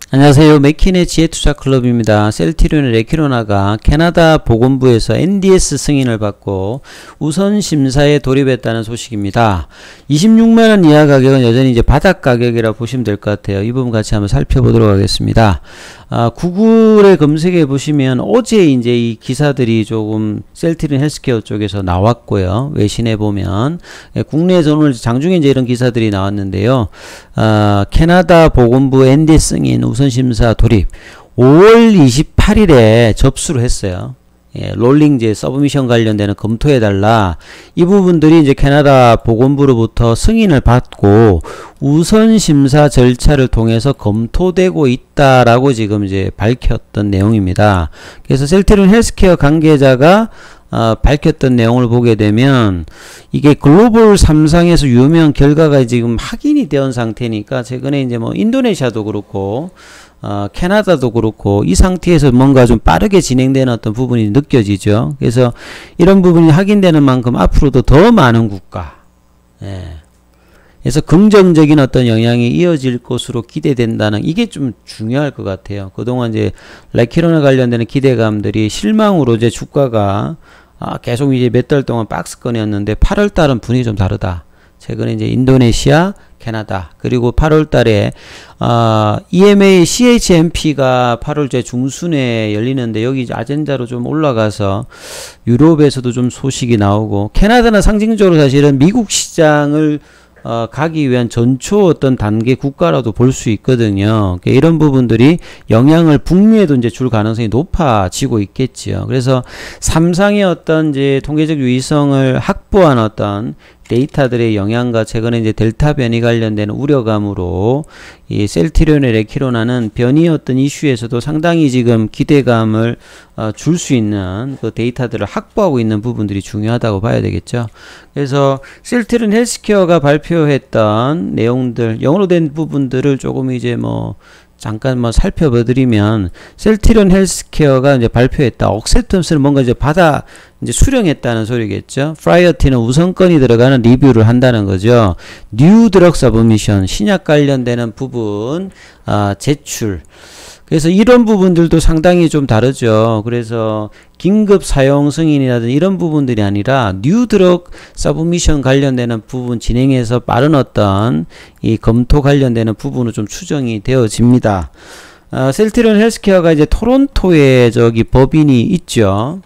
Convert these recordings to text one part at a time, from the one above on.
안녕하세요. 맥킨의 지혜투자클럽입니다. 셀트리온의 레키로나가 캐나다 보건부에서 NDS 승인을 받고 우선 심사에 돌입했다는 소식입니다. 26만원 이하 가격은 여전히 이제 바닥 가격이라 보시면 될 것 같아요. 이 부분 같이 한번 살펴보도록 하겠습니다. 구글에 검색해 보시면 어제 이제 이 기사들이 조금 셀트리온 헬스케어 쪽에서 나왔고요. 외신에 보면 국내에서 오늘 장중에 이제 이런 기사들이 나왔는데요. 캐나다 보건부 NDS 승인 우선심사 돌입 5월 28일에 접수를 했어요. 롤링 이제 서브미션 관련되는 검토해달라. 이 부분들이 이제 캐나다 보건부로부터 승인을 받고 우선 심사 절차를 통해서 검토되고 있다라고 지금 이제 밝혔던 내용입니다. 그래서 셀트리온 헬스케어 관계자가 밝혔던 내용을 보게 되면 이게 글로벌 3상에서 유효명 결과가 지금 확인이 되어 상태니까 최근에 이제 뭐 인도네시아도 그렇고 캐나다도 그렇고 이 상태에서 뭔가 좀 빠르게 진행되는 어떤 부분이 느껴지죠. 그래서 이런 부분이 확인되는 만큼 앞으로도 더 많은 국가, 그래서 긍정적인 어떤 영향이 이어질 것으로 기대된다는 이게 좀 중요할 것 같아요. 그동안 이제 레키로나 관련되는 기대감들이 실망으로 이제 주가가 계속 이제 몇 달 동안 박스권이었는데 8월 달은 분위기 좀 다르다. 최근에 이제 인도네시아, 캐나다, 그리고 8월 달에 EMA CHMP가 8월 중순에 열리는데 여기 아젠다로 좀 올라가서 유럽에서도 좀 소식이 나오고, 캐나다는 상징적으로 사실은 미국 시장을 가기 위한 전초 어떤 단계 국가라도 볼 수 있거든요. 이런 부분들이 영향을 북미에도 이제 줄 가능성이 높아지고 있겠지요. 그래서 삼상의 어떤 이제 통계적 유의성을 확보한 어떤 데이터들의 영향과 최근에 이제 델타 변이 관련된 우려감으로 이 셀트리온의 레키로나는 변이 어떤 이슈에서도 상당히 지금 기대감을 줄 수 있는 그 데이터들을 확보하고 있는 부분들이 중요하다고 봐야 되겠죠. 그래서 셀트리온 헬스케어가 발표했던 내용들, 영어로 된 부분들을 조금 이제 뭐 잠깐 뭐 살펴보드리면, 셀트리온 헬스케어가 이제 발표했다. 억셉턴스를 뭔가 이제 이제 수령했다는 소리겠죠. 프라이어티는 우선권이 들어가는 리뷰를 한다는 거죠. 뉴 드럭 서브미션, 신약 관련되는 부분, 제출. 그래서 이런 부분들도 상당히 좀 다르죠. 그래서 긴급 사용 승인이라든지 이런 부분들이 아니라 뉴 드럭 서브미션 관련되는 부분 진행해서 빠른 어떤 이 검토 관련되는 부분은 좀 추정이 되어집니다. 셀트리온 헬스케어가 이제 토론토에 저기 법인이 있죠.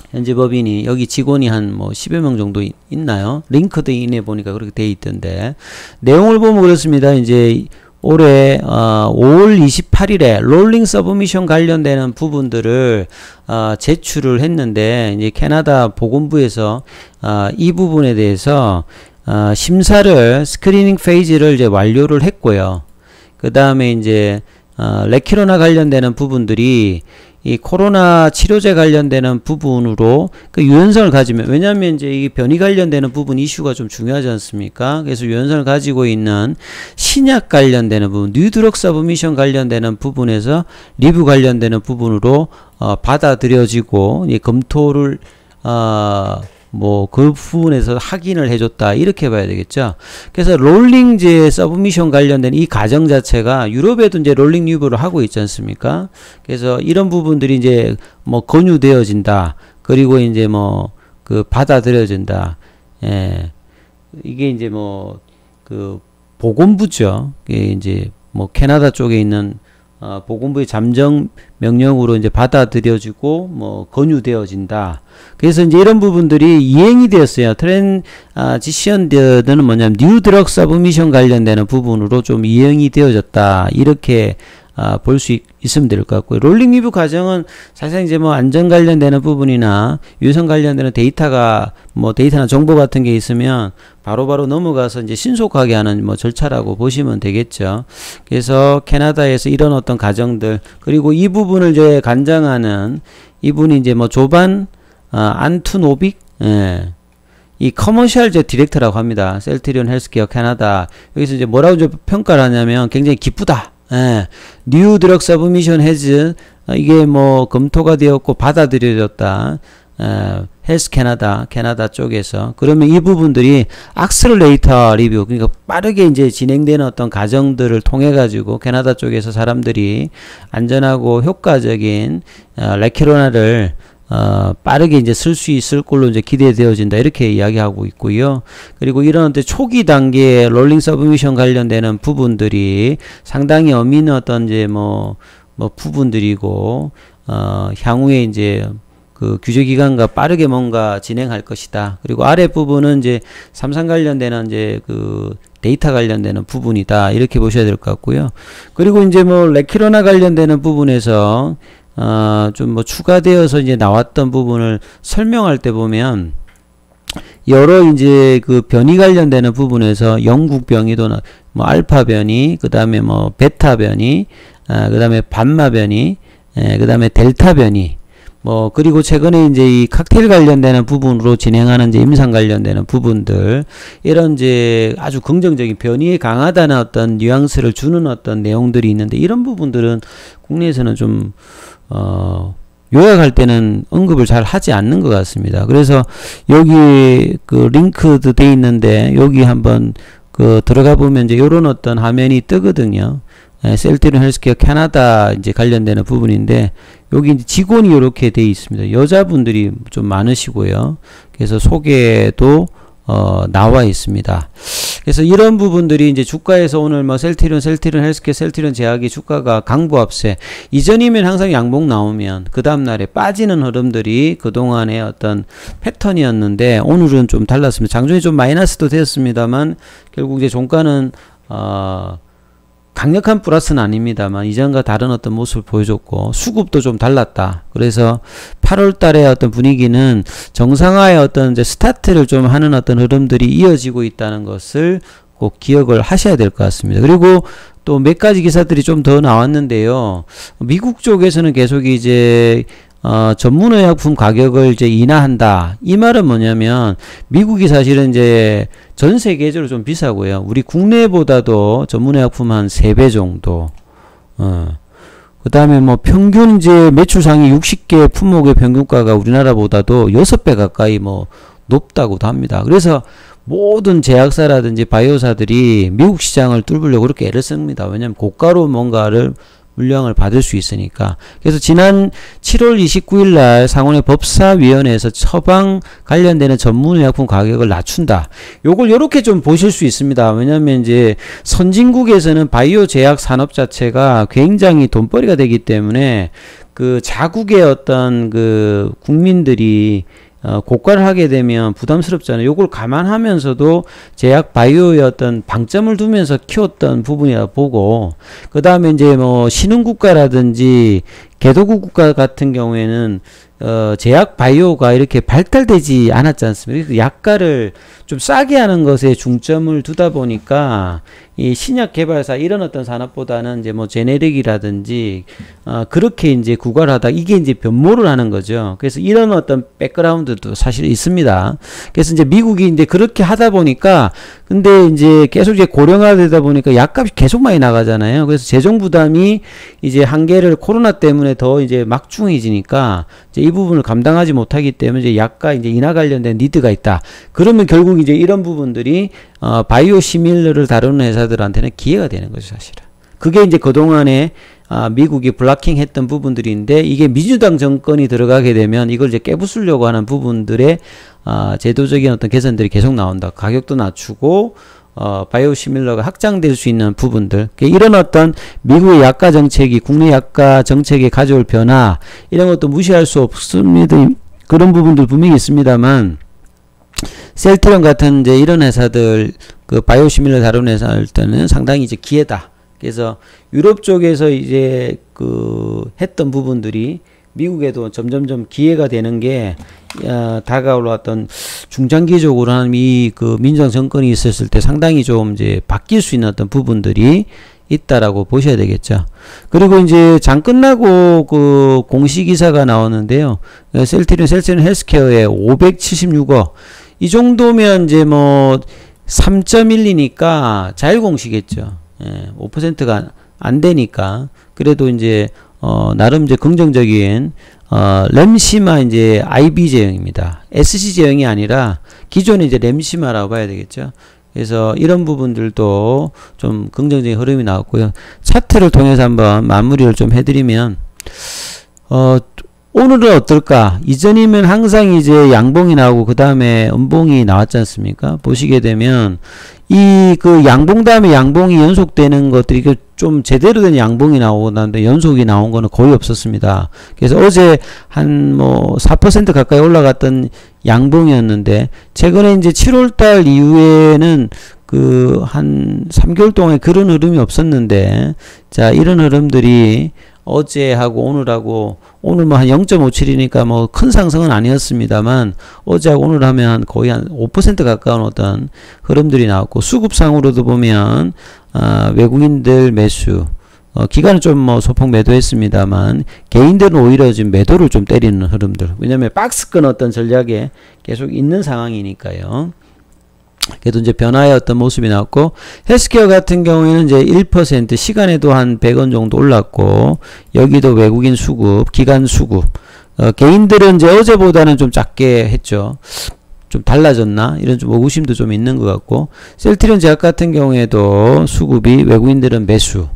현재 법인이 여기 직원이 한 뭐 10여 명 정도 있나요? 링크드인에 보니까 그렇게 돼 있던데, 내용을 보면 그렇습니다. 이제 올해 5월 28일에 롤링 서브미션 관련되는 부분들을 제출을 했는데, 이제 캐나다 보건부에서 이 부분에 대해서 심사를, 스크리닝 페이지를 이제 완료를 했고요. 그 다음에 이제 레키로나 관련되는 부분들이 이 코로나 치료제 관련되는 부분으로 그 유연성을 가지면, 왜냐하면 이제 이 변이 관련되는 부분 이슈가 좀 중요하지 않습니까? 그래서 유연성을 가지고 있는 신약 관련되는 부분, 뉴드럭 서브미션 관련되는 부분에서 리뷰 관련되는 부분으로 받아들여지고 이 검토를 뭐 그 부분에서 확인을 해줬다, 이렇게 봐야 되겠죠. 그래서 롤링 이제 서브미션 관련된 이 과정 자체가 유럽에도 이제 롤링 리뷰를 하고 있지 않습니까? 그래서 이런 부분들이 이제 뭐 권유되어진다, 그리고 이제 뭐 그 받아들여진다. 이게 이제 뭐 그 보건부죠. 이게 이제 뭐 캐나다 쪽에 있는 보건부의 잠정 명령으로 이제 받아들여지고 뭐 권유되어진다. 그래서 이제 이런 부분들이 이행이 되었어요. 트랜지션드는 뭐냐면 뉴 드럭 서브미션 관련되는 부분으로 좀 이행이 되어졌다, 이렇게 볼 수 있으면 될 것 같고요. 롤링 리뷰 과정은 사실상 이제 뭐 안전 관련되는 부분이나 유선 관련되는 데이터가 뭐 데이터나 정보 같은 게 있으면 바로바로 넘어가서 이제 신속하게 하는 뭐 절차라고 보시면 되겠죠. 그래서 캐나다에서 이런 어떤 과정들, 그리고 이 부분을 이제 관장하는 이분이 이제 뭐 조반 안투노빅, 이 커머셜 디렉터라고 합니다. 셀트리온 헬스케어 캐나다. 여기서 이제 뭐라고 평가를 하냐면 굉장히 기쁘다. 뉴 드럭 서브미션 해즈, 이게 뭐 검토가 되었고 받아들여졌다. 헬스 캐나다 쪽에서. 그러면 이 부분들이 악셀러레이터 리뷰, 그러니까 빠르게 이제 진행되는 어떤 과정들을 통해 가지고 캐나다 쪽에서 사람들이 안전하고 효과적인 레키로나를 빠르게 이제 쓸 수 있을 걸로 이제 기대되어진다, 이렇게 이야기하고 있고요. 그리고 이런 초기 단계에 롤링 서브미션 관련되는 부분들이 상당히 의미 있는 어떤 이제 뭐 부분들이고, 향후에 이제 그 규제기관과 빠르게 뭔가 진행할 것이다. 그리고 아래 부분은 이제 삼성 관련되는 이제 그 데이터 관련되는 부분이다, 이렇게 보셔야 될 것 같고요. 그리고 이제 뭐 레키로나 관련되는 부분에서 좀 뭐 추가되어서 이제 나왔던 부분을 설명할 때 보면, 여러 이제 그 변이 관련되는 부분에서 영국 변이도 뭐 알파 변이, 그 다음에 뭐 베타 변이, 그 다음에 반마 변이, 그 다음에 델타 변이, 뭐 그리고 최근에 이제 이 칵테일 관련되는 부분으로 진행하는 이제 임상 관련되는 부분들, 이런 이제 아주 긍정적인 변이에 강하다는 어떤 뉘앙스를 주는 어떤 내용들이 있는데, 이런 부분들은 국내에서는 좀 요약할 때는 언급을 잘 하지 않는 것 같습니다. 그래서 여기 그 링크도 돼 있는데, 여기 한번 그 들어가 보면 이제 요런 어떤 화면이 뜨거든요. 셀트리온 헬스케어 캐나다 이제 관련되는 부분인데, 여기 이제 직원이 이렇게 돼 있습니다. 여자분들이 좀 많으시고요. 그래서 소개도 나와 있습니다. 그래서 이런 부분들이 이제 주가에서 오늘 뭐 셀트리온 헬스케어, 셀트리온 제약이 주가가 강보합세, 이전이면 항상 양봉 나오면 그 다음날에 빠지는 흐름들이 그동안의 어떤 패턴이었는데, 오늘은 좀 달랐습니다. 장중에 좀 마이너스도 되었습니다만, 결국 이제 종가는 강력한 플러스는 아닙니다만 이전과 다른 어떤 모습을 보여줬고, 수급도 좀 달랐다. 그래서 8월 달의 어떤 분위기는 정상화의 어떤 이제 스타트를 좀 하는 어떤 흐름들이 이어지고 있다는 것을 꼭 기억을 하셔야 될 것 같습니다. 그리고 또 몇 가지 기사들이 좀 더 나왔는데요. 미국 쪽에서는 계속 이제 전문의약품 가격을 이제 인하한다. 이 말은 뭐냐면, 미국이 사실은 이제 전 세계적으로 좀 비싸고요. 우리 국내보다도 전문의약품 한 3배 정도. 그 다음에 뭐 평균 이제 매출 상위 60개 품목의 평균가가 우리나라보다도 6배 가까이 뭐 높다고도 합니다. 그래서 모든 제약사라든지 바이오사들이 미국 시장을 뚫으려고 그렇게 애를 씁니다. 왜냐하면 고가로 뭔가를 물량을 받을 수 있으니까. 그래서 지난 7월 29일 날 상원의 법사위원회에서 처방 관련되는 전문의약품 가격을 낮춘다. 요걸 요렇게 좀 보실 수 있습니다. 왜냐하면 이제 선진국에서는 바이오 제약 산업 자체가 굉장히 돈벌이가 되기 때문에 그 자국의 어떤 그 국민들이 고가를 하게 되면 부담스럽잖아요. 요걸 감안하면서도 제약 바이오의 어떤 방점을 두면서 키웠던 부분이라 보고, 그 다음에 이제 뭐 신흥국가라든지 개도국 국가 같은 경우에는 제약 바이오가 이렇게 발달되지 않았지 않습니까? 그래서 약가를 좀 싸게 하는 것에 중점을 두다 보니까 이 신약 개발사 이런 어떤 산업보다는 이제 뭐 제네릭이라든지 그렇게 이제 구가하다, 이게 이제 변모를 하는 거죠. 그래서 이런 어떤 백그라운드도 사실 있습니다. 그래서 이제 미국이 이제 그렇게 하다 보니까, 근데 이제 계속 이제 고령화되다 보니까 약값이 계속 많이 나가잖아요. 그래서 재정 부담이 이제 한계를 코로나 때문에 더 이제 막중해지니까 이제 이 부분을 감당하지 못하기 때문에 이제 약가 이제 인하 관련된 니드가 있다. 그러면 결국 이제 이런 부분들이 바이오 시밀러를 다루는 회사들한테는 기회가 되는 거죠, 사실은. 그게 이제 그동안에 미국이 블락킹 했던 부분들인데, 이게 민주당 정권이 들어가게 되면 이걸 이제 깨부수려고 하는 부분들의 제도적인 어떤 개선들이 계속 나온다. 가격도 낮추고 바이오 시밀러가 확장될 수 있는 부분들, 이런 어떤 미국의 약가 정책이 국내 약가 정책에 가져올 변화, 이런 것도 무시할 수 없습니다. 그런 부분들 분명히 있습니다만, 셀트리온 같은 이제 이런 회사들, 그 바이오 시밀러 다루는 회사일 때는 상당히 이제 기회다. 그래서 유럽 쪽에서 이제 그 했던 부분들이 미국에도 점점점 기회가 되는 게 다가올랐던 중장기적으로 한 이 그 민주당 정권이 있었을 때 상당히 좀 이제 바뀔 수 있는 어떤 부분들이 있다라고 보셔야 되겠죠. 그리고 이제 장 끝나고 그 공시 기사가 나오는데요. 셀트리온 헬스케어에 576억, 이 정도면 이제 뭐 3.12니까 자율공시겠죠. 5%가 안 되니까. 그래도 이제 나름 이제 긍정적인 램시마 이제 IB 제형입니다. SC 제형이 아니라 기존의 이제 램시마라고 봐야 되겠죠. 그래서 이런 부분들도 좀 긍정적인 흐름이 나왔고요. 차트를 통해서 한번 마무리를 좀 해드리면, 오늘은 어떨까? 이전이면 항상 이제 양봉이 나오고 그 다음에 음봉이 나왔지 않습니까? 보시게 되면 이 그 양봉 다음에 양봉이 연속되는 것들이 좀 제대로 된 양봉이 나오고 나는데 연속이 나온 거는 거의 없었습니다. 그래서 어제 한 뭐 4% 가까이 올라갔던 양봉이었는데 최근에 이제 7월달 이후에는 그 한 3개월 동안 그런 흐름이 없었는데, 자, 이런 흐름들이 어제하고 오늘하고, 오늘 뭐 한 0.57이니까 뭐 큰 상승은 아니었습니다만 어제하고 오늘 하면 한 거의 한 5% 가까운 어떤 흐름들이 나왔고, 수급상으로도 보면 외국인들 매수, 기관은 좀 뭐 소폭 매도했습니다만 개인들은 오히려 지금 매도를 좀 때리는 흐름들, 왜냐면 박스권 어떤 전략에 계속 있는 상황이니까요. 그래도 이제 변화의 어떤 모습이 나왔고, 헬스케어 같은 경우에는 이제 1% 시간에도 한 100원 정도 올랐고, 여기도 외국인 수급, 기관 수급, 개인들은 이제 어제보다는 좀 작게 했죠. 좀 달라졌나? 이런 좀 의구심도 좀 있는 것 같고, 셀트리온 제약 같은 경우에도 수급이, 외국인들은 매수,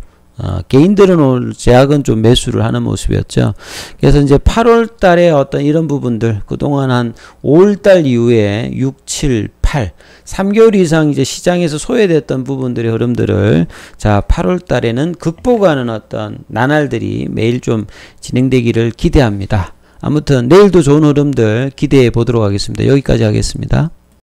개인들은 오늘 제약은 좀 매수를 하는 모습이었죠. 그래서 이제 8월 달에 어떤 이런 부분들, 그동안 한 5월 달 이후에 6, 7, 8, 3개월 이상 이제 시장에서 소외됐던 부분들의 흐름들을, 자, 8월 달에는 극복하는 어떤 나날들이 매일 좀 진행되기를 기대합니다. 아무튼 내일도 좋은 흐름들 기대해 보도록 하겠습니다. 여기까지 하겠습니다.